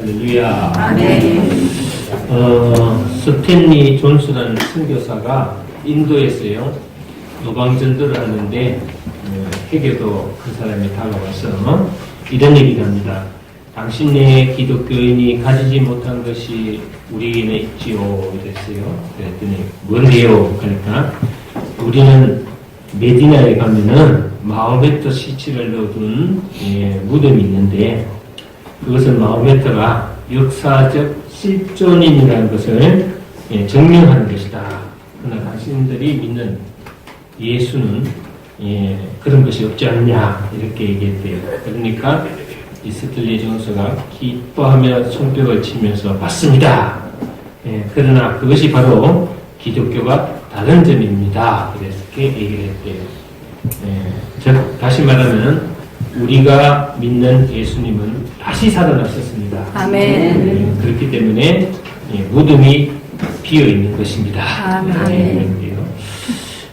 할렐루야. 아멘. 스탠리 존스라는 선교사가 인도에서요 노방전도를 하는데 해교도 그 사람이 다가와서 이런 얘기를 합니다. 당신네 기독교인이 가지지 못한 것이 우리에게 있지요. 이랬어요. 그랬더니 뭔데요? 그러니까 우리는 메디나에 가면은 마호메트 시체를 넣어둔 무덤이 있는데 그것은 마호메트가 역사적 실존인이라는 것을 증명하는 것이다. 그러나 당신들이 믿는 예수는 그런 것이 없지 않느냐 이렇게 얘기했대요. 그러니까 이 스탠리 존스가 기뻐하며 손뼉을 치면서 맞습니다. 그러나 그것이 바로 기독교가 다른 점입니다. 그렇게 얘기를 했대요. 즉 다시 말하면 우리가 믿는 예수님은 다시 살아나셨습니다. 아멘. 그렇기 때문에 무덤이 비어 있는 것입니다. 아멘.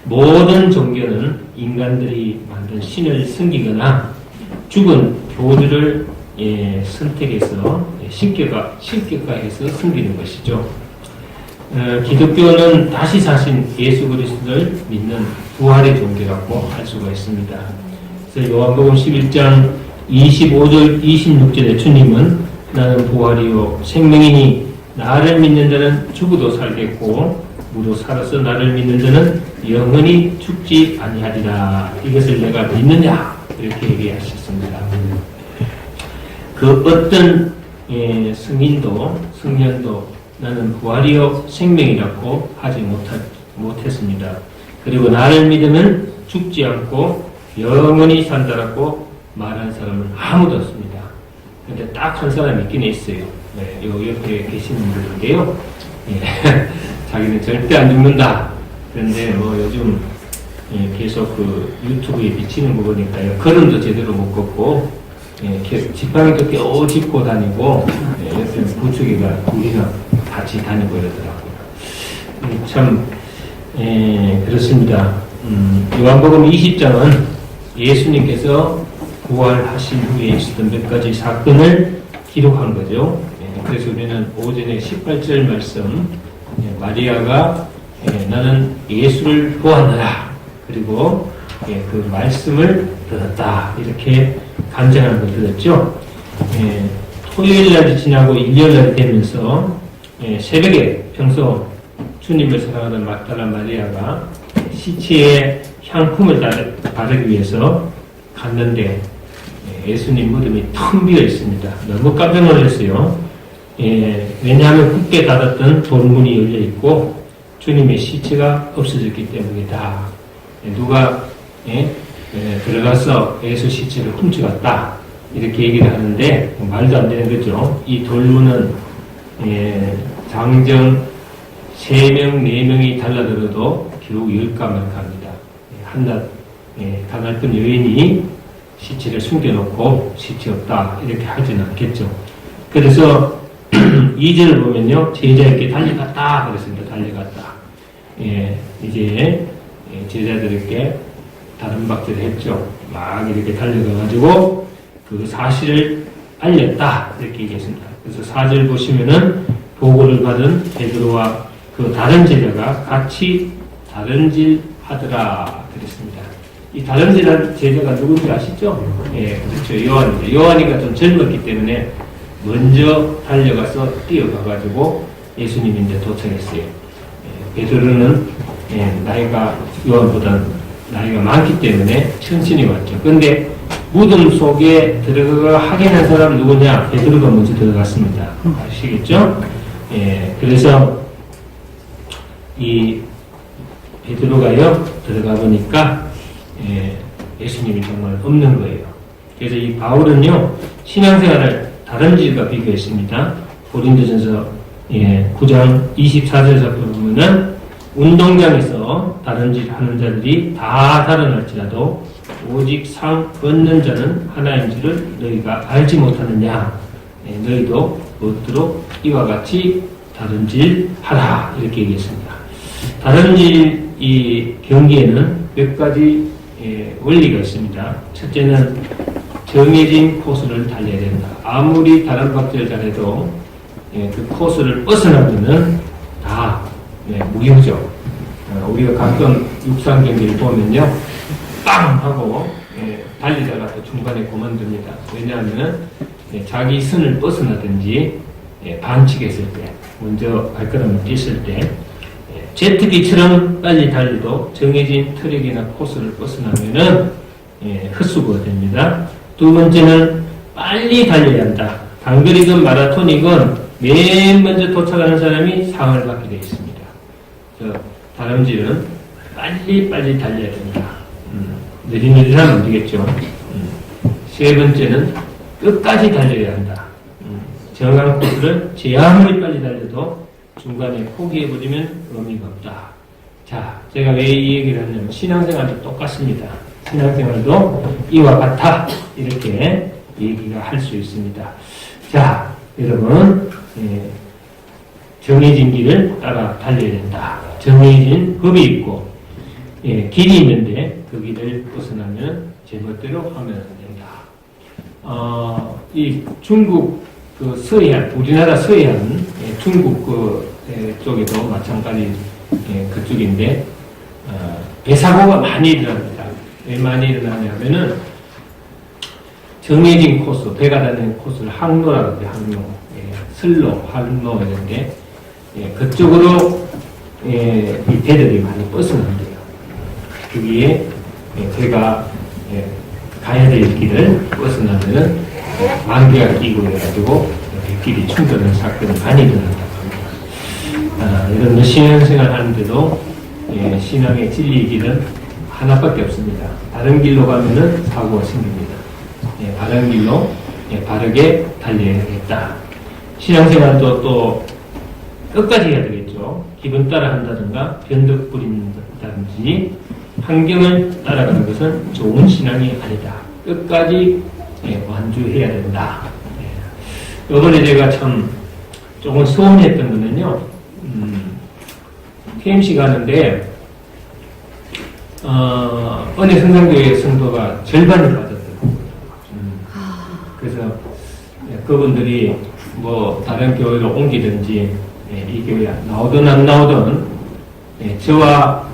모든 종교는 인간들이 만든 신을 섬기거나 죽은 교주를 선택해서 신격화해서 섬기는 것이죠. 기독교는 다시 사신 예수 그리스도를 믿는 부활의 종교라고 할 수가 있습니다. 그래서 요한복음 11장 25절 26절에 주님은 나는 부활이요 생명이니 나를 믿는 자는 죽어도 살겠고 무릇 살아서 나를 믿는 자는 영원히 죽지 아니하리라. 이것을 내가 믿느냐 이렇게 얘기하셨습니다. 그 어떤 성인도 성년도 나는 부활이요 생명이라고 하지 못했습니다. 그리고 나를 믿으면 죽지 않고 영원히 산다라고 말한 사람은 아무도 없습니다. 근데 딱 한 사람이 있긴 있어요. 요 옆에 계시는 분인데요. 자기는 절대 안 죽는다. 그런데 요즘 계속 그 유튜브에 비치는 거 보니까요. 걸음도 제대로 못 걷고 지팡이도 겨우 짚고 다니고 옆에 부추기가 우리가 같이 다니고 이러더라고요. 참 그렇습니다. 요한복음 20장은 예수님께서 부활하신 후에 있었던 몇 가지 사건을 기록한 거죠. 그래서 우리는 오전에 18절 말씀 마리아가 나는 예수를 보았노라. 그리고 그 말씀을 들었다. 이렇게 간증하는 걸 들었죠. 토요일 날이 지나고 일요일 날이 되면서 새벽에 평소 주님을 사랑하는 막달라 마리아가 시체에 향품을 바르기 위해서 갔는데 예수님 무덤이 텅 비어 있습니다. 너무 깜짝 놀랐어요. 왜냐하면 굳게 닫았던 돌문이 열려 있고 주님의 시체가 없어졌기 때문이다. 누가 들어가서 예수 시체를 훔쳐갔다 이렇게 얘기를 하는데 말도 안 되는 거죠. 이 돌문은 장정 3명, 4명이 달라들어도 겨우 열까말까합니다. 한낱 가날픈 여인이 시체를 숨겨놓고 시체 없다 이렇게 하지는 않겠죠. 그래서 2절을 보면요. 제자에게 달려갔다 그랬습니다. 달려갔다. 이제 제자들에게 다른 박들을 했죠. 막 이렇게 달려가가지고 그 사실을 알렸다 이렇게 얘기했습니다. 그래서 4절 보시면은 보고를 받은 베드로와 그 다른 제자가 같이 다른질 하더라 그랬습니다. 이 다른질 제자가 누군지 아시죠? 그렇죠. 요한입니다. 요한이가 좀 젊었기 때문에 먼저 달려가서 뛰어가가지고 예수님인데 도착했어요. 베드로는 나이가 요한보다 나이가 많기 때문에 천천히 왔죠. 그런데 무덤 속에 들어가 확인한 사람 누구냐? 베드로가 먼저 들어갔습니다. 아시겠죠? 그래서 이 베드로가요 들어가 보니까 예수님이 정말 없는 거예요. 그래서 이 바울은요 신앙생활을 다른 질과 비교했습니다. 고린도전서 9장 24절에서 보면은 운동장에서 다른 질 하는 자들이 다 살아날지라도 오직 상 얻는 자는 하나인 줄을 너희가 알지 못하느냐. 너희도 얻도록 이와 같이 다른 질 하라 이렇게 얘기했습니다. 다른 질 이 경기에는 몇 가지 원리가 있습니다. 첫째는 정해진 코스를 달려야 된다. 아무리 다른 박자를 잘해도 그 코스를 벗어나면은 다 무효죠. 우리가 가끔 육상 경기를 보면요, 빵 하고 달리다가 또 중간에 그만둡니다. 왜냐하면 자기 선을 벗어나든지 반칙했을 때, 먼저 발걸음을 뛸을 때, 제트기처럼 빨리 달려도 정해진 트랙이나 코스를 벗어나면은 헛수고가 됩니다. 두 번째는 빨리 달려야 한다. 단거리건 마라톤이건 맨 먼저 도착하는 사람이 상을 받게 되어 있습니다. 다람쥐는 빨리 달려야 된다. 느릿느릿하면 안 되겠죠. 세 번째는 끝까지 달려야 한다. 정한 코스를 제 아무리 빨리 달려도 중간에 포기해버리면 의미가 없다. 자, 제가 왜 이 얘기를 하냐면 신앙생활도 똑같습니다. 신앙생활도 이와 같아. 이렇게 얘기가 할 수 있습니다. 자, 여러분, 정해진 길을 따라 달려야 된다. 정해진 법이 있고, 길이 있는데 그 길을 벗어나면 제멋대로 하면 안 된다. 이 중국 그 서해안, 우리나라 서해안, 중국 쪽에도 마찬가지 그쪽인데, 배사고가 많이 일어납니다. 왜 많이 일어나냐면은 정해진 코스, 배가 다니는 코스를 항로라고 해요. 항로, 슬로, 항로 이런데 그쪽으로 이 배들이 많이 벗어난대요. 거기에 배가 가야 될 길을 벗어나면은 만개가 끼고 해가지고 배길이 충돌하는 사건이 많이 일어난다고 합니다. 이런 신앙생활 하는데도 신앙의 진리의 길은 하나밖에 없습니다. 다른 길로 가면은 사고가 생깁니다. 바른 길로 바르게 달려야겠다. 신앙생활도 또 끝까지 해야 되겠죠. 기분 따라 한다든가 변덕 부린다든지 환경을 따라가는 것은 좋은 신앙이 아니다. 끝까지 완주해야 된다. 이번에 제가 참 조금 서운했던 거는요, TMC 가는데 어느 성당교회 성도가 절반이 빠졌더라고요. 그래서 그분들이 뭐 다른 교회로 옮기든지 이 교회 나오든 안 나오든 저와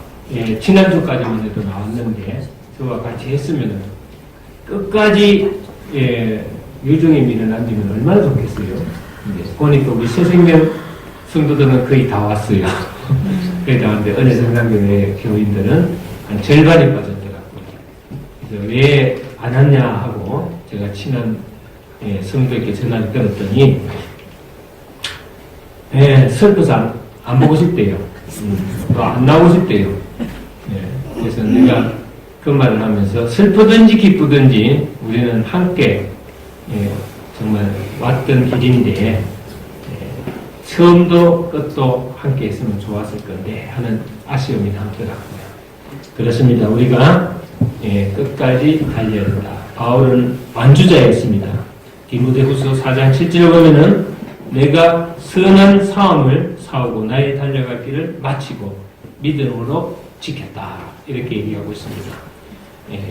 지난주까지만 해도 나왔는데 저와 같이 했으면 끝까지 유종의 미를 남기면 얼마나 좋겠어요. 보니까 우리 새생명 성도들은 거의 다 왔어요. 거의 다 왔는데 어느 성당교회 교인들은 한 절반이 빠졌더라고요. 그래서 왜 안 왔냐 하고 제가 친한 성도에게 전화를 걸었더니 슬퍼서 안 보고 싶대요. 또 안 나오고 싶대요. 그래서 내가 그 말을 하면서 슬프든지 기쁘든지 우리는 함께 정말 왔던 길인데 처음도 끝도 함께 했으면 좋았을 건데 하는 아쉬움이 남더라고요. 그렇습니다. 우리가 끝까지 달려야 된다. 바울은 완주자였습니다. 디모데후서 4장 7절을 보면은 내가 선한 싸움을 싸우고 나의 달려갈 길을 마치고 믿음으로 지켰다. 이렇게 얘기하고 있습니다.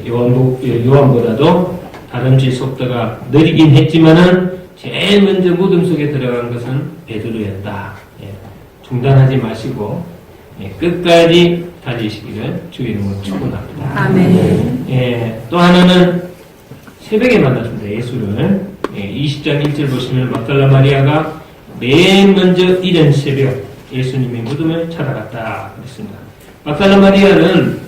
요한보다도 다람쥐 속도가 느리긴 했지만은 제일 먼저 무덤 속에 들어간 것은 베드로였다. 중단하지 마시고 끝까지 달리시기를 주의 이름으로 축원합니다. 아멘. 또 하나는 새벽에 만났습니다. 예수를 20장 1절 보시면 막달라 마리아가 맨 먼저 이른 새벽 예수님의 무덤을 찾아갔다 그랬습니다. 막달라 마리아는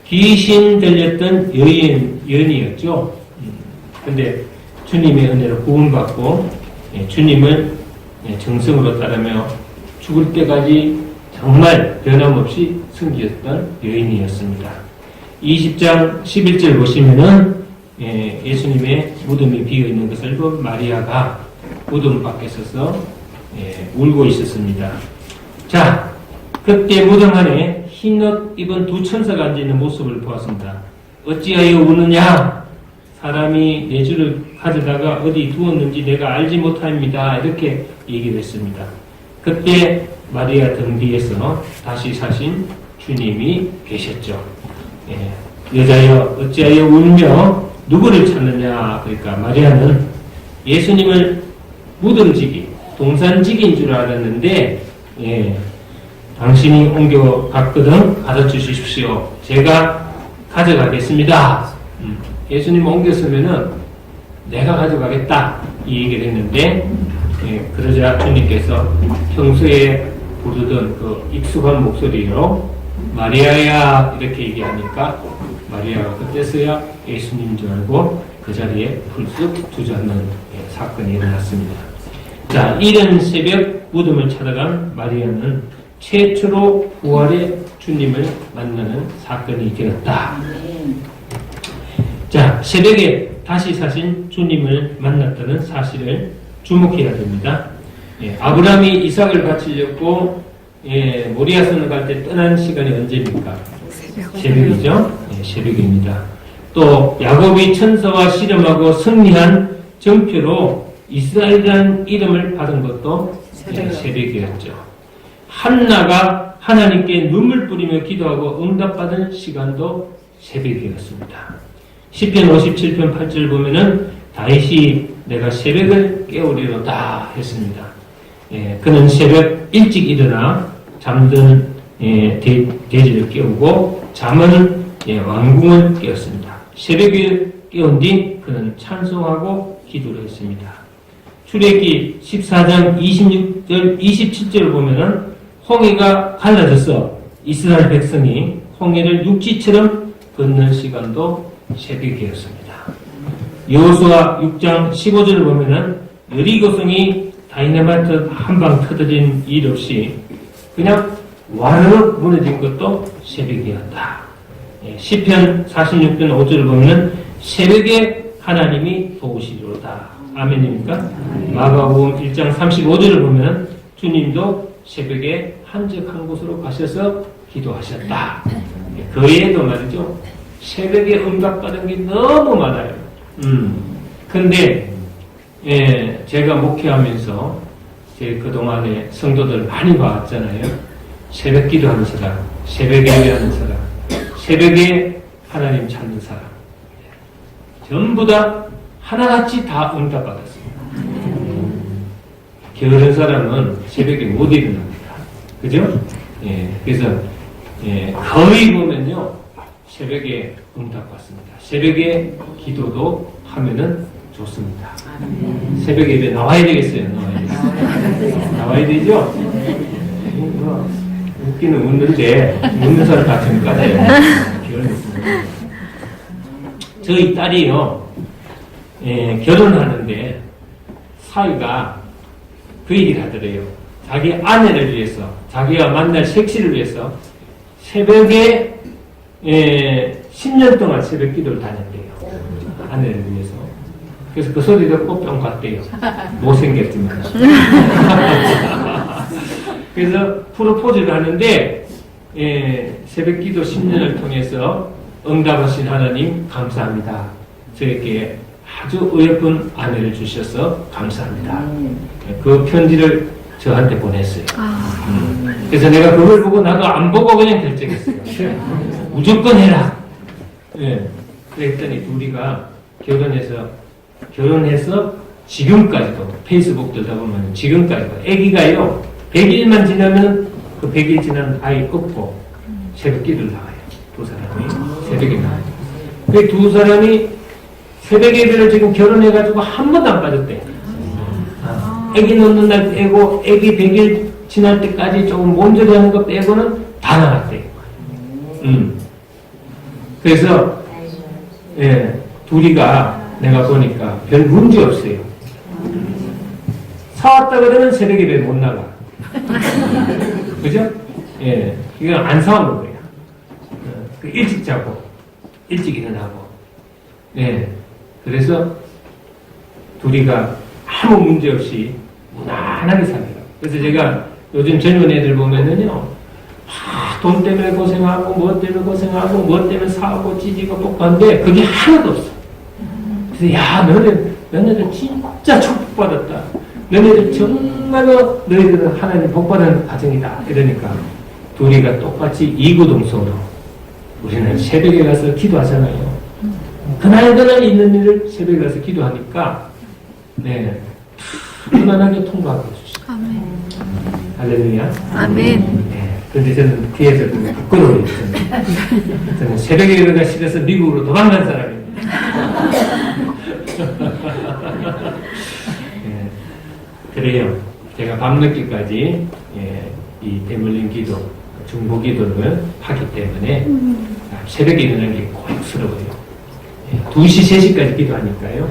귀신 들렸던 여인이었죠. 근데 주님의 은혜로 구원받고 주님을 정성으로 따르며 죽을 때까지 정말 변함없이 섬겼던 여인이었습니다. 20장 11절 보시면은 예수님의 무덤이 비어있는 것을 본 마리아가 무덤 밖에 서서 울고 있었습니다. 자, 그때 무덤 안에 흰 옷 입은 두 천사가 앉아있는 모습을 보았습니다. 어찌하여 우느냐? 사람이 내 주를 가져다가 어디 두었는지 내가 알지 못합니다. 이렇게 얘기를 했습니다. 그때 마리아 등 뒤에서 다시 사신 주님이 계셨죠. 여자여 어찌하여 울며 누구를 찾느냐? 그러니까 마리아는 예수님을 무덤지기, 동산지기인 줄 알았는데, 예, 당신이 옮겨갔거든 가르쳐 주십시오. 제가 가져가겠습니다. 예수님 옮겼으면은 내가 가져가겠다 이 얘기를 했는데, 예, 그러자 주님께서 평소에 부르던 그 익숙한 목소리로 마리아야 이렇게 얘기하니까 마리아가 그때서야 예수님인 줄 알고 그 자리에 불쑥 주저앉는 사건이 일어났습니다. 자, 이른 새벽 무덤을 찾아간 마리아는 최초로 부활의 주님을 만나는 사건이 되었다. 자, 새벽에 다시 사신 주님을 만났다는 사실을 주목해야 됩니다. 예, 아브라함이 이삭을 바치려고 모리아산을 갈 때 떠난 시간이 언제입니까? 새벽이죠. 예, 새벽입니다. 또 야곱이 천사와 씨름하고 승리한 전표로 이스라엘이라는 이름을 받은 것도 새벽이었죠. 한나가 하나님께 눈물 뿌리며 기도하고 응답받은 시간도 새벽이었습니다. 시편 57편 8절 보면은 다윗이 내가 새벽을 깨우리로다 했습니다. 예, 그는 새벽 일찍 일어나 잠든 돼지를 깨우고 잠은 왕궁을 깨웠습니다. 새벽에 깨운 뒤 그는 찬송하고 기도를 했습니다. 출애굽기 14장 26절 27절을 보면은 홍해가 갈라져서 이스라엘 백성이 홍해를 육지처럼 걷는 시간도 새벽이었습니다. 여호수아 6장 15절을 보면은 여리고성이 다이너마이트 한 방 터뜨린 일 없이 그냥 와르르 무너진 것도 새벽이었다. 시편 46편 5절을 보면은 새벽에 하나님이 도우시리로다. 아멘입니까? 마가복음 1장 35절을 보면 주님도 새벽에 한적한 곳으로 가셔서 기도하셨다. 그 외에도 말이죠. 새벽에 응답받은 게 너무 많아요. 근데 제가 목회하면서 제 그동안에 성도들 많이 봤잖아요. 새벽 기도하는 사람, 새벽 예배하는 사람, 새벽에 하나님 찾는 사람 전부 다 하나같이 다 응답받았습니다. 게으른 사람은 새벽에 못 일어납니다. 그죠? 그래서 거의 보면요 새벽에 응답받습니다. 새벽에 기도도 하면은 좋습니다. 새벽 예배 나와야 되겠어요. 나와야 되죠? 웃기는 웃는데 웃는 사람 같으면 까져요. 저희 딸이요 결혼하는데 사위가 그 얘기를 하더래요. 자기 아내를 위해서 자기가 만날 색시를 위해서 새벽에 10년 동안 새벽 기도를 다녔대요. 아내를 위해서. 그래서 그 소리 듣고 뿅 갔대요. 못생겼지만. 그래서 프로포즈를 하는데 새벽 기도 10년을 통해서 응답하신 하나님 감사합니다. 저에게 아주 의예쁜 아내를 주셔서 감사합니다. 그 편지를 저한테 보냈어요. 그래서 내가 그걸 보고 나도 안 보고 그냥 결정했어요. 무조건 해라. 그랬더니 둘이가 결혼해서 지금까지도 페이스북 들다 보면 지금까지도 아기가요 100일만 지나면 그 100일 지난 아이 없고 새벽 기도를 나와요. 두 사람이 새벽에 나와요. 그 두 사람이 새벽 예배를 지금 결혼해가지고 한 번도 안 빠졌대. 아기 놓는 날 빼고 아기 100일 지날 때까지 조금 몸조리 하는 거 빼고는 다 나갔대. 그래서 둘이가 내가 보니까 별 문제 없어요. 사왔다 그러면 새벽 예배 못 나가. 그죠? 이건 안 사오는 거예요. 일찍 자고 일찍 일어나고. 그래서 둘이가 아무 문제 없이 무난하게 삽니다. 그래서 제가 요즘 젊은 애들 보면은요, 돈 때문에 고생하고, 뭐 때문에 고생하고, 뭐 때문에 사고, 찌지고, 볶아는데 그게 하나도 없어. 그래서 야, 너네들 진짜 축복받았다. 너네들 정말로 너희들은 하나님 복받은 가정이다. 이러니까 둘이가 똑같이 이구동성으로 우리는 새벽에 가서 기도하잖아요. 그날그날 있는 일을 새벽에 가서 기도하니까 네, 편안하게 통과하게 해주시죠. 아멘. 할렐루야. 아멘. 네, 그런데 저는 뒤에서 부끄러워요. 저는 새벽에 일어나기가 싫어서 미국으로 도망간 사람입니다. 네, 그래요. 제가 밤늦게까지 이 대물림 기도, 중보 기도를 하기 때문에 새벽에 일어나는 게 고역스러워요. 2시, 3시까지 기도하니까요.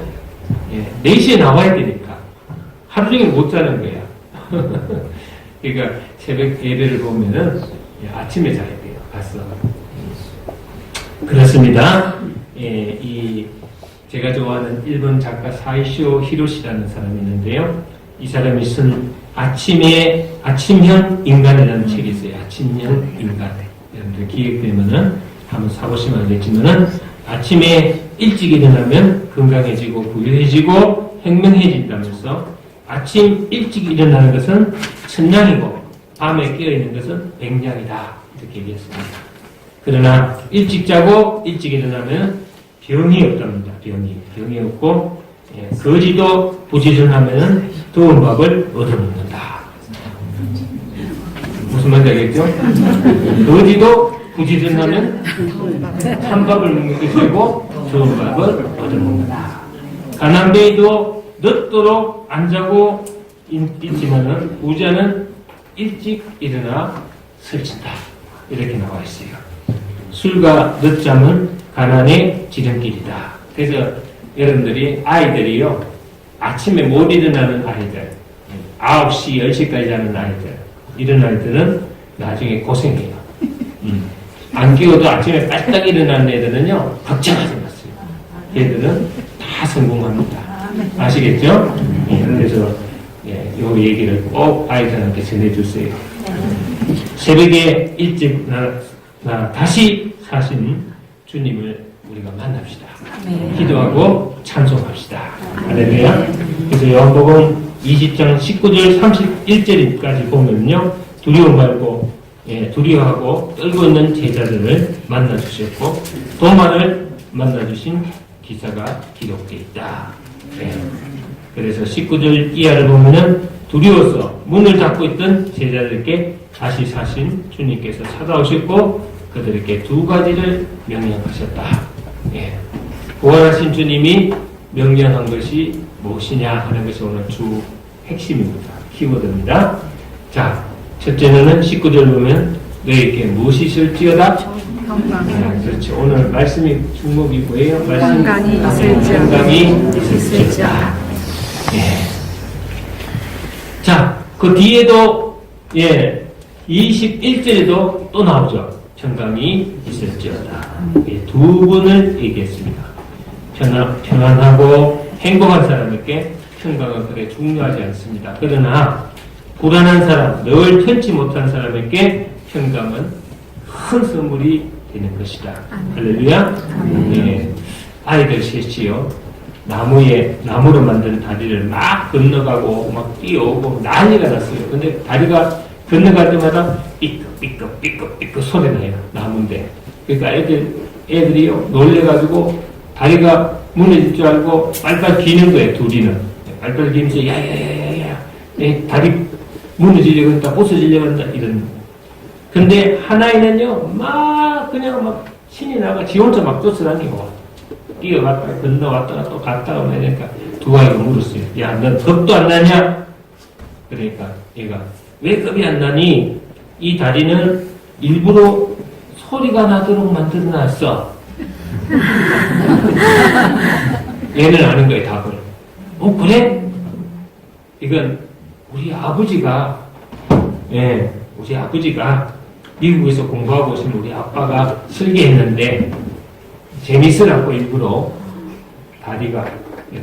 4시에 나와야 되니까. 하루 종일 못 자는 거야. 그러니까 새벽 예배를 보면은 아침에 자야 돼요. 가서. 그렇습니다. 이 제가 좋아하는 일본 작가 사이쇼 히로시라는 사람이 있는데요. 이 사람이 쓴 아침형 인간이라는 책이 있어요. 아침형 인간. 여러분들 기획되면은 한번 사보시면 알겠지만은 아침에 일찍 일어나면 건강해지고 부유해지고 현명해진다면서 아침 일찍 일어나는 것은 천냥이고 밤에 깨어있는 것은 백냥이다. 이렇게 얘기했습니다. 그러나 일찍 자고 일찍 일어나면 병이 없답니다. 병이 없고 거지도 부지런하면 더운 밥을 얻어먹는다. 무슨 말인지 알겠죠? 거지도 부지런하면 찬밥을 먹는 것이고 좋은 밥을 얻어먹는다. 가난뱅이도 늦도록 안 자고 있지만은 부자는 일찍 일어나 설친다. 이렇게 나와 있어요. 술과 늦잠은 가난의 지름길이다. 그래서 여러분들이 아이들이요 아침에 못 일어나는 아이들 9시, 10시까지 자는 아이들 이런 아이들은 나중에 고생해요. 안 깨워도 아침에 빨딱 일어나는 애들은요 걱정하지 마세요. 얘들은 다 성공합니다. 아시겠죠? 그래서 이 얘기를 꼭 아이들한테 전해주세요. 새벽에 일찍 다시 사신 주님을 우리가 만납시다. 기도하고 찬송합시다. 할렐루야. 그래서 요한복음 20장 19절 31절까지 보면요 두려워 말고 두려워하고 떨고 있는 제자들을 만나주셨고 도마를 만나주신 기사가 기록되어 있다. 그래서 19절 이하를 보면은 두려워서 문을 닫고 있던 제자들께 다시 사신 주님께서 찾아오셨고 그들에게 두 가지를 명령하셨다. 부활하신 주님이 명령한 것이 무엇이냐 하는 것이 오늘 주 핵심입니다. 키워드입니다. 자, 첫째는 19절 보면 너에게 무엇이 있을지어다? 그렇죠. 오늘 말씀이 주목이 뭐예요? 평강이 있을지어다. 자, 그 뒤에도 21절에도 또 나오죠. 평강이 있을지어다. 두 번을 얘기했습니다. 평안하고 행복한 사람에게 평강은 그렇게 중요하지 않습니다. 그러나 불안한 사람, 늘 편치 못한 사람에게 평강은 큰 선물이 되는 것이다. 할렐루야. 아이들 셋이요. 나무로 만든 다리를 막 건너가고 막 뛰어오고 난리가 났어요. 근데 다리가 건너갈 때마다 삐끗 소리 나요. 나무인데. 그러니까 애들이요 놀래가지고 다리가 무너질 줄 알고 빨빨 기는 거예요. 둘이는 빨빨 기면서 야야야야야 다리 무너지려고 한다, 부서지려고 한다 이런. 근데 하나이는요 그냥 막 신이 나가 지 혼자 막 쫓아다니고 뛰어갔다가 건너왔다가 또 갔다가 그러니까 두 아이가 물었어요. 야, 넌 겁도 안 나냐? 그러니까 얘가 왜 겁이 안 나니? 이 다리는 일부러 소리가 나도록 만들어놨어. 얘는 아는 거예요, 답을. 그래? 이건 우리 아버지가 미국에서 공부하고 오신 우리 아빠가 설계했는데 재밌으라고 일부러 다리가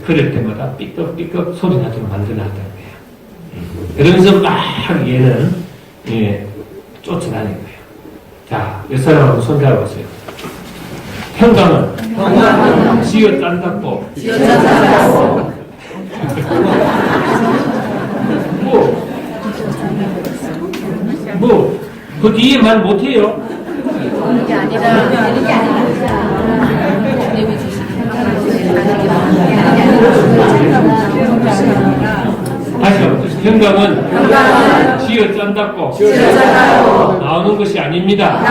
그럴 때마다 삐걱삐걱 소리 나도록 만들어놨다는 거예요. 그러면서 막 얘는 쫓아다닌 거예요. 자, 몇 사람하고 손잡아보세요. 평강은 지어 짠다고 그 뒤에 말 못해요. 그게 아니라 주님이 주신 평강은 쥐어 짠다고 나오는 것이 아닙니다.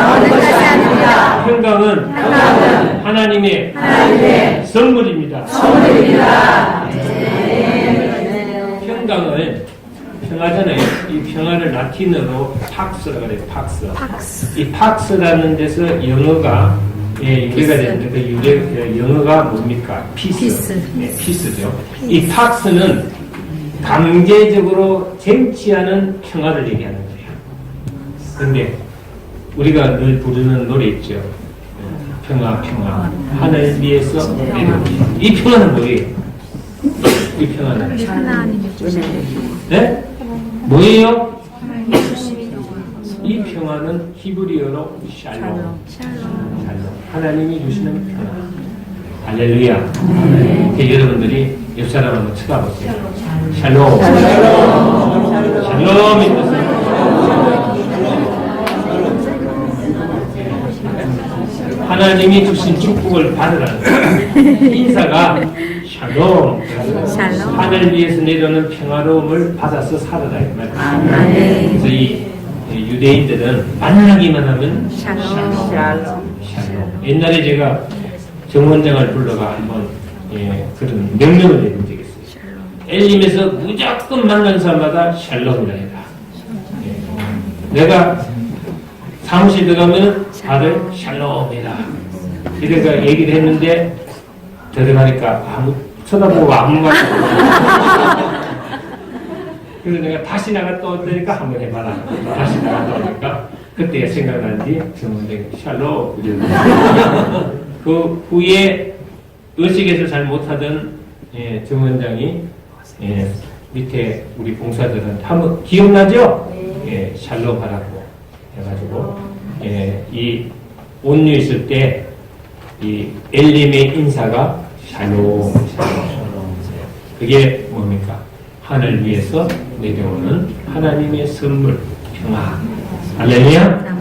평강은 하나님의 선물입니다. 평강을 평화잖아요. 이 평화를 라틴어로 팍스라고 그래요. 팍스. 이 팍스라는 데서 영어가 유래가 되는데 그 영어가 뭡니까? 피스. 네, 피스죠. 이 팍스는 강제적으로 쟁취하는 평화를 얘기하는 거예요. 그런데 우리가 늘 부르는 노래 있죠. 평화, 하늘 위에서 내려오기. 이 평화는 뭐예요? 이 평화는 네? 뭐예요? 이 평화는 히브리어로 샬롬. 하나님이 주시는 평화. 할렐루야. 여러분들이 옆 사람 한번 쳐다보세요. 샬롬. 샬롬이 뜻은 하나님이 주신 축복을 받으라는 거예요. 인사가 샬롬. 하늘 위에서 내려오는 평화로움을 받아서 살아라. 이 말이에요. 그래서 이 유대인들은 만나기만 하면 샬롬. 옛날에 제가 정원장을 불러가 한번 그런 명령을 내린 적이 있어요. 엘림에서 무조건 만나는 사람마다 샬롬이라 해라. 내가 사무실 들어가면 다들 샬롬이라. 이래가 얘기를 했는데 들어가니까 쳐다보고 아무 말도 없어. 그래서 내가 다시 나갔다 오니까 한번 해봐라. 다시 나갔다 오니까 그때 생각나는지 정원장이 샬롬 이러더라고요. 그 후에 의식에서 잘 못하던 정원장이 밑에 우리 봉사들한테 한번 기억나죠? 샬롬 하라고 해가지고 이 온유 있을 때 이 엘림의 인사가 샬롬. 그게 뭡니까? 하늘 위에서 내려오는 하나님의 선물 평화. 할렐루야.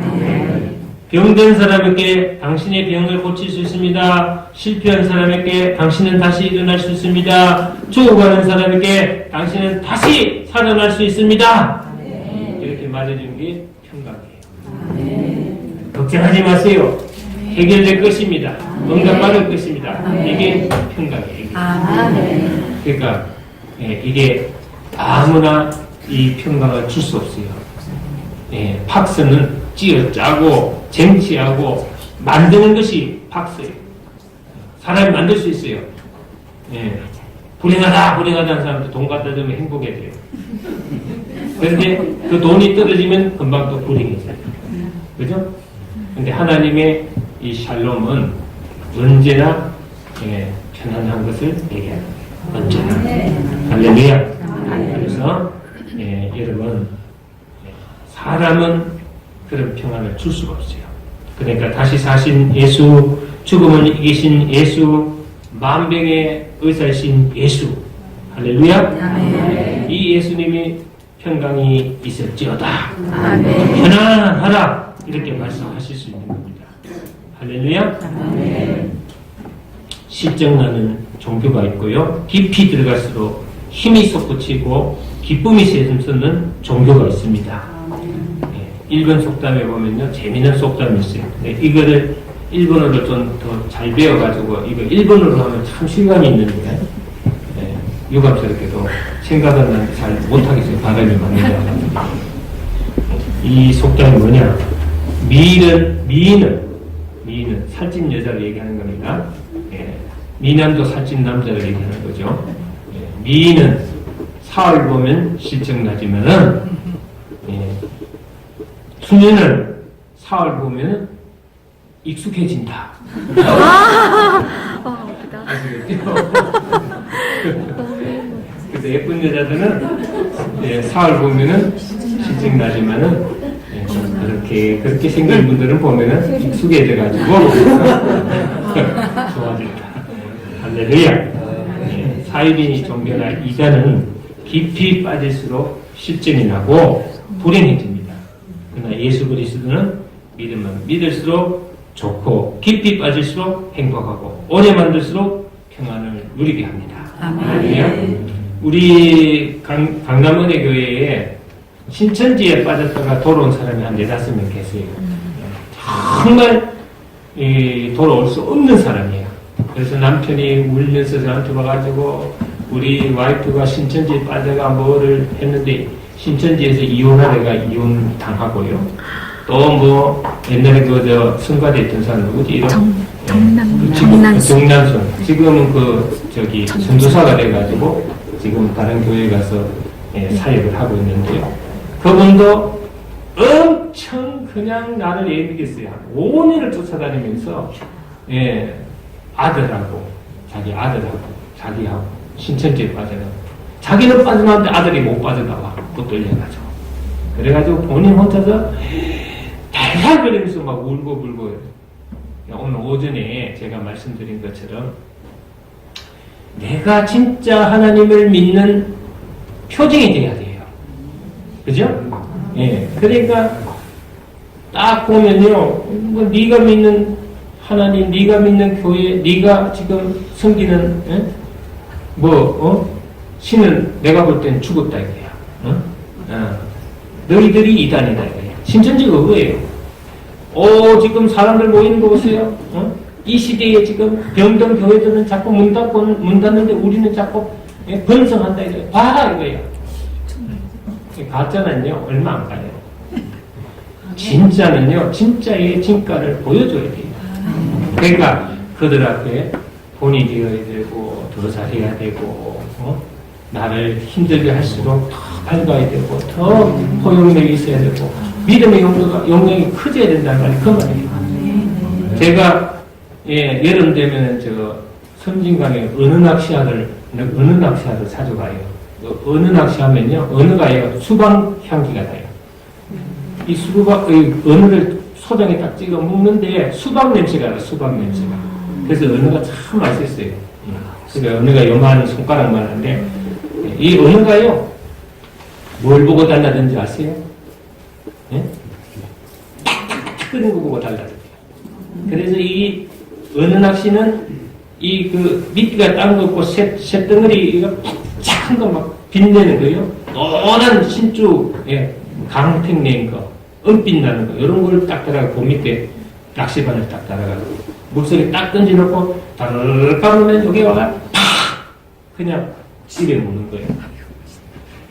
병든 사람에게 당신의 병을 고칠 수 있습니다. 실패한 사람에게 당신은 다시 일어날 수 있습니다. 죽어가는 사람에게 당신은 다시 살아날 수 있습니다. 이렇게 말해주는 게 평강이에요. 걱정하지 마세요. 해결될 것입니다. 뭔가 빠를 것입니다. 이게 평강이에요. 그러니까 이게 아무나 이 평강을 줄 수 없어요. 팍스는 찌어짜고 쟁취하고 만드는 것이 팍스예요. 사람이 만들 수 있어요. 불행하다는 사람도 돈 갖다 주면 행복해져요. 그런데 그 돈이 떨어지면 금방 또 불행해져요. 그죠? 근데 하나님의 이 샬롬은 언제나 편안한 것을 얘기하는 거예요. 언제나. 할렐루야. 그래서 여러분 사람은 그런 평안을 줄 수가 없어요. 그러니까 다시 사신 예수, 죽음을 이기신 예수, 만병의 의사이신 예수. 할렐루야. 이 예수님이 평강이 있을지어다. 편안하라. 이렇게 말씀하실 수 있는 겁니다. 할렐루야. 실증나는 종교가 있고요. 깊이 들어갈수록 힘이 솟구치고 기쁨이 샘솟는 종교가 있습니다. 일본 속담에 보면요, 재미있는 속담이 있어요. 이거를 일본어를 좀 더 잘 배워가지고 이거 일본어로 하면 참 실감이 있는데 유감스럽게도 생각은 난 잘 못하겠어요. 발음이 맞는데. 이 속담이 뭐냐? 미인은 살찐 여자를 얘기하는 겁니다. 미남도 살찐 남자를 얘기하는 거죠. 미인은 사흘 보면 실증나지만은 수녀는 사흘 보면 익숙해진다. 아시겠죠? 그래서 예쁜 여자들은 사흘 보면은 실증나지만은 그렇게 생긴 분들은 보면은 익숙해져가지고 좋아진다. 할렐루야. 사이비니 종교나 이단은 깊이 빠질수록 실증이 나고 불행해집니다. 그러나 예수 그리스도는 믿으면 믿을수록 좋고 깊이 빠질수록 행복하고 오래 만들수록 평안을 누리게 합니다. 할렐루야. 우리 강남은혜 교회에 신천지에 빠졌다가 돌아온 사람이 한 4-5명 계세요. 정말 돌아올 수 없는 사람이에요. 그래서 남편이 울면서 저한테 와가지고 우리 와이프가 신천지에 빠져가 뭐를 했는데 신천지에서 이혼하다가 이혼 당하고요. 또 뭐 옛날에 그 성가대 있던 사람 누구지? 이런 정난순. 지금은 전도사가 돼가지고 지금 다른 교회에 가서 사역을 하고 있는데요. 그분도 엄청 그냥 나를 예비겠어요. 5년을 쫓아다니면서 아들하고 자기하고 신천지에 빠져나고 자기는 빠져나왔는데 아들이 못 빠져나와. 또 떨려가지고. 그래가지고 본인 혼자서 달달거리면서 막 울고 불고. 오늘 오전에 제가 말씀드린 것처럼 내가 진짜 하나님을 믿는 표징이 돼야 돼요. 그죠? 예. 그러니까 딱 보면요, 뭐 네가 믿는 하나님, 네가 믿는 교회, 네가 지금 섬기는 신은 내가 볼 땐 죽었다 이거야. 너희들이 이단이다 이거야. 신천지가 그거예요. 지금 사람들 모이는 거 보세요. 이 시대에 지금 병든 교회들은 자꾸 문 닫는데 우리는 자꾸 번성한다 이거예요. 봐라 이거예요. 가짜는요 얼마 안 가요. 진짜는요 진짜의 진가를 보여줘야 돼요. 그러니까 그들 앞에 본이 되어야 되고 더 잘해야 되고 나를 힘들게 할수록 더 밝아야 되고 더 포용력이 있어야 되고 믿음의 용량이 커져야 된다는 말이 그 말이에요. 제가 여름 되면 섬진강에 은은낚시하를 자주 가요. 은은낚시하면요 은어가요 수박 향기가 나요. 이 은어를 소장에 딱 찍어 먹는데 수박 냄새가 나요. 수박 냄새가. 그래서 은어가 참 맛있어요. 그러니까 은어가 요만한 손가락만 한데 이 은어가요 뭘 보고 달라든지 아세요? 탁탁탁 끓는 거 보고 달라든지. 그래서 이 은어낚시는 미끼가 딴 거 없고 쇳덩어리가 착한 거 막 빛내는 거요. 노란 신주 강택 낸 거, 은빛 나는 거 이런 걸 딱 따라가 그 밑에 낚시바늘 딱 따라가지고 물속에 딱 던져놓고 다르르 감으면 여기 와가 팍 그냥 집에 묻는 거예요.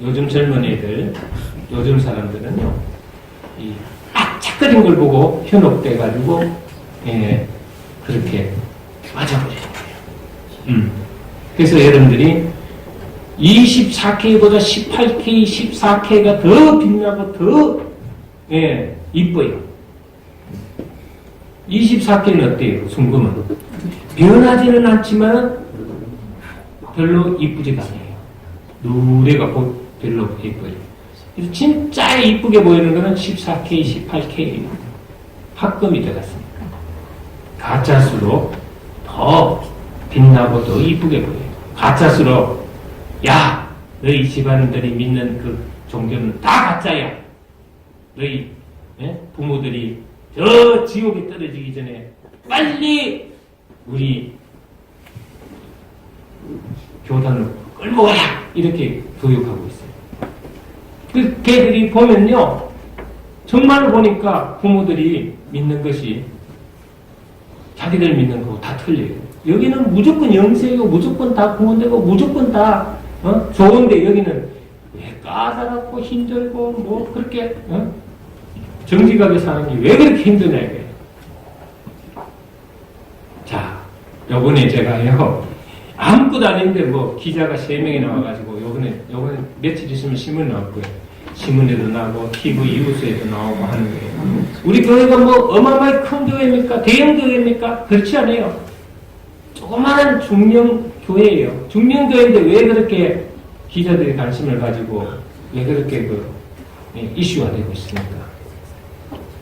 요즘 젊은 애들, 요즘 사람들은요 이 악착거린 걸 보고 현혹돼가지고 그렇게 맞아버리는 거예요. 그래서 여러분들이 24K보다 18K, 14K가 더 빛나고 더 이뻐요. 24K는 어때요? 순금은 변하지는 않지만 별로 이쁘지가 않아요. 누래가 별로 이뻐요. 그래서 진짜 이쁘게 보이는 거는 14K, 18K 합금이 들어갔습니다. 가짜수로 더 빛나고 더 이쁘게 보여요. 가짜수로 야 너희 집안들이 믿는 그 종교는 다 가짜야. 너희 부모들이 저 지옥에 떨어지기 전에 빨리 우리 교단으로 끌고 와라 이렇게 교육하고 있어요. 그 걔들이 보면요 정말로 보니까 부모들이 믿는 것이 자기들 믿는 거 다 틀려요. 여기는 무조건 영세고 무조건 다 구원되고 무조건 다 좋은데 여기는 왜 까다롭고 힘들고 뭐 그렇게 정직하게 사는 게 왜 그렇게 힘드냐 이거예요. 자, 요번에 제가요 아무것도 아닌데 뭐 기자가 3명이 나와가지고 요번에 며칠 있으면 신문 나왔고요. 신문에도 나오고 TV 뉴스에도 나오고 하는 거예요. 우리 교회가 뭐 어마어마하게 큰 교회입니까? 대형 교회입니까? 그렇지 않아요. 조그마한 중령 교회예요. 중령 교회인데 왜 그렇게 기자들이 관심을 가지고 왜 그렇게 이슈가 되고 있습니까?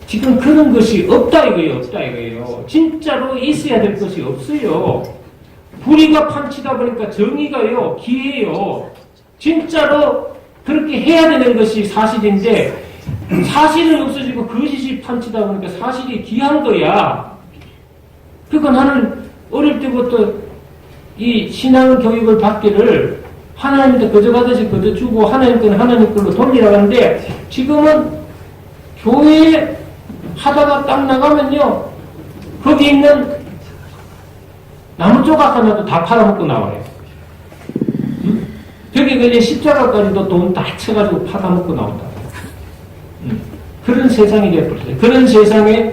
지금 그런 것이 없다 이거예요. 없다 이거예요. 진짜로 있어야 될 것이 없어요. 불의가 판치다 보니까 정의가요 기회예요. 진짜로 그렇게 해야 되는 것이 사실인데 사실은 없어지고 거짓이 판치다 보니까 사실이 귀한 거야. 그러니까 나는 어릴 때부터 이 신앙 교육을 받기를 하나님한테 거저가듯이 거저주고 하나님 건 하나님 걸로 돌리라고 하는데 지금은 교회 하다가 딱 나가면요 거기 있는 나무 조각 하나도 다 팔아먹고 나와요. 벽에 걸린 십자가까지도 돈 다 쳐가지고 팔아먹고 나온다. 그런 세상이 되어버렸어요. 그런 세상에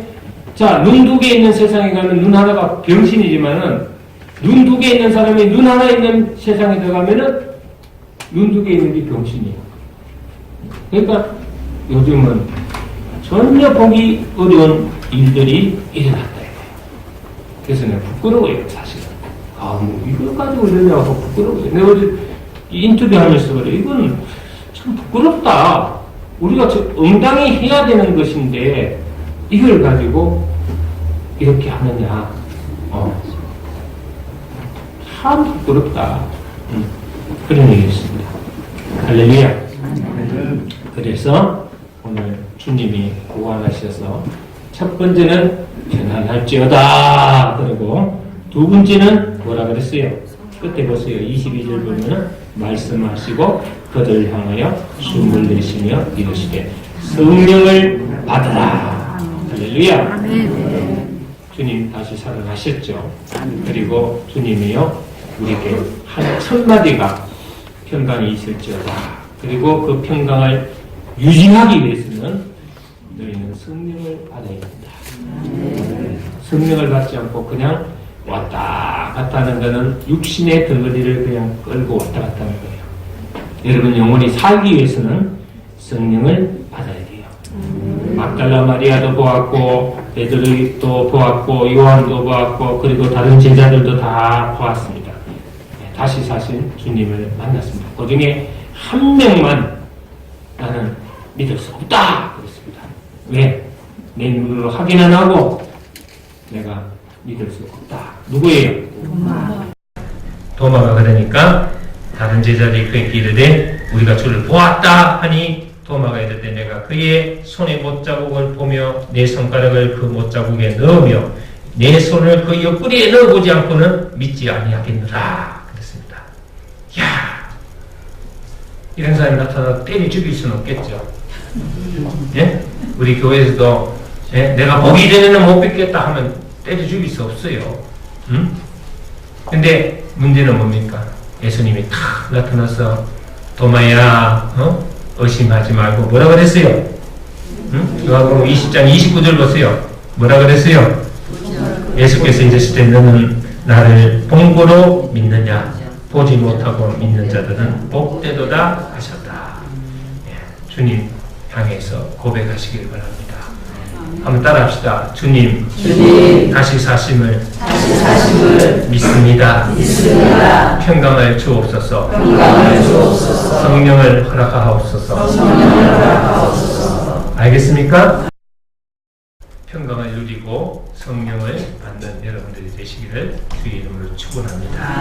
자, 눈 두 개 있는 세상에 가면 눈 하나가 병신이지만은 눈 두 개 있는 사람이 눈 하나 있는 세상에 들어가면은 눈 두 개 있는 게 병신이에요. 그러니까 요즘은 전혀 보기 어려운 일들이 일어났다. 그래서 내가 부끄러워요, 사실은. 뭐 이걸 가지고 이러냐고 부끄러워요. 내가 어제 인터뷰하면서 그래. 이건 참 부끄럽다. 우리가 응당히 해야 되는 것인데 이걸 가지고 이렇게 하느냐. 참 부끄럽다. 그런 얘기였습니다. 할렐루야. 그래서 오늘 주님이 구원하셔서 첫 번째는 편안할지어다. 그리고 두 번째는 뭐라 그랬어요? 끝에 보세요. 22절 보면은 말씀하시고 그들 향하여 숨을 내쉬며 이르시되 성령을 받으라. 할렐루야. 주님 다시 살아나셨죠. 그리고 주님이요 우리에게 한 첫마디가 평강이 있을지어다. 그리고 그 평강을 유지하기 위해서는 너희는 성령을 받아야 된다. 성령을 받지 않고 그냥 왔다 갔다 하는 것은 육신의 덩어리를 그냥 끌고 왔다 갔다 하는 거예요. 여러분 영원히 살기 위해서는 성령을 받아야 돼요. 막달라 마리아도 보았고 베드로도 보았고 요한도 보았고 그리고 다른 제자들도 다 보았습니다. 다시 사신 주님을 만났습니다. 그 중에 한 명만 나는 믿을 수 없다 그랬습니다. 왜? 내 눈으로 확인 안 하고 내가 믿을 수 없다. 누구예요? 도마가 그러니까 다른 제자들이 그에게 이르되 우리가 주를 보았다 하니 도마가 이르되 내가 그의 손의 못자국을 보며 내 손가락을 그 못자국에 넣으며 내 손을 그 옆구리에 넣어보지 않고는 믿지 아니하겠노라 그랬습니다. 이야, 이런 사람이 나타나서 때려 죽일 수는 없겠죠. 예? 우리 교회에서도 예? 내가 보기 전에는 못 뵙겠다 하면 때려 죽일 수 없어요. 근데 문제는 뭡니까? 예수님이 탁 나타나서 도마야 의심하지 말고 뭐라 그랬어요? 요한복음 20장 29절 보세요. 뭐라 그랬어요? 예수께서 이르실 때 너는 나를 본고로 믿느냐? 보지 못하고 믿는 자들은 복되도다 하셨다. 예, 주님 향해서 고백하시길 바랍니다. 한번 따라합시다. 주님, 다시 사심을 믿습니다. 평강을 주옵소서. 성령을 허락하옵소서. 알겠습니까? 평강을 누리고 성령을 받는 여러분들이 되시기를 주의 이름으로 축원합니다.